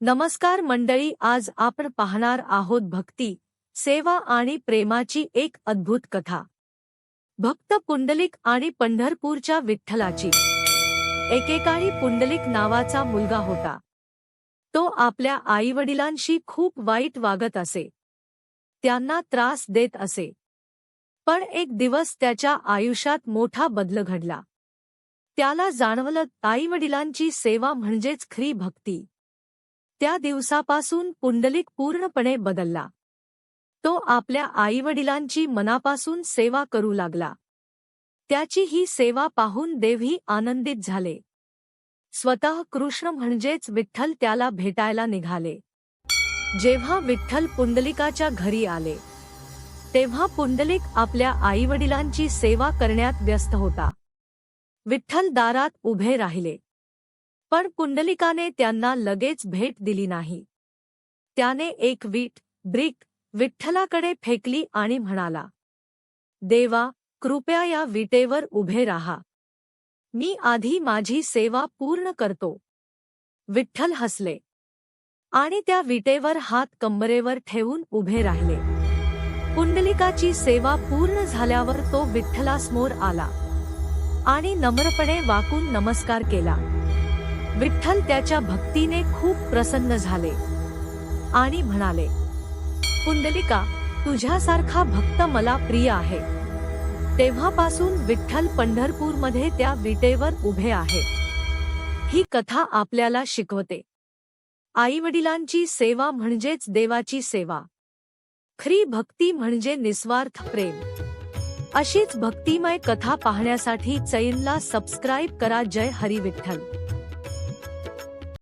नमस्कार मंडळी, आज आपण पाहणार आहोत भक्ती, सेवा आणि प्रेमाची एक अद्भुत कथा. भक्त पुंडलिक आणि पंढरपूरच्या विठ्ठलाची. एकेकाळी पुंडलिक नावाचा मुलगा होता. तो आपल्या आईवडिलांशी खूप वाईट वागत असे. त्यांना त्रास देत असे. पण एक दिवस त्याच्या आयुष्यात मोठा बदल घडला. त्याला जाणवलं आईवडिलांची सेवा म्हणजेच खरी भक्ती. त्या दिवसापासून पुंडलिक पूर्णपणे बदलला. तो आपल्या आईवडिलांची मनापासून सेवा करू लागला. त्याची ही सेवा पाहून देवही आनंदित झाले. स्वतः कृष्ण म्हणजेच विठ्ठल त्याला भेटायला निघाले. जेव्हा विठ्ठल पुंडलिकाच्या घरी आले, तेव्हा पुंडलिक आपल्या आईवडिलांची सेवा करण्यात व्यस्त होता. विठ्ठल दारात उभे राहिले. पण पुंडलिकाने त्यांना लगेच भेट दिली नाही. त्याने एक ब्रिक विठ्ठलाकडे फेकली आणि म्हणाला, देवा, कृपया या विटेवर उभे राहा. मी आधी माझी सेवा पूर्ण करतो. विठ्ठल हसले आणि त्या विटेवर हात कंबरेवर ठेवून उभे राहिले. पुंडलिकाची सेवा पूर्ण झाल्यावर तो विठ्ठलासमोर आला आणि नम्रपणे वाकून नमस्कार केला. विठ्ठल त्याच्या भक्तीने खूप प्रसन्न झाले आणि म्हणाले, पुंडलिका, तुझ्यासारखा भक्त मला प्रिय आहे. तेव्हापासून विठ्ठल पंढरपूरमध्ये त्या विटेवर उभे आहे. ही कथा आपल्याला शिकवते, आईवडिलांची सेवा म्हणजेच देवाची सेवा. खरी भक्ती म्हणजे निस्वार्थ प्रेम. अशीच भक्तिमय कथा पाहण्यासाठी चैनलला सबस्क्राईब करा. जय हरी विठ्ठल.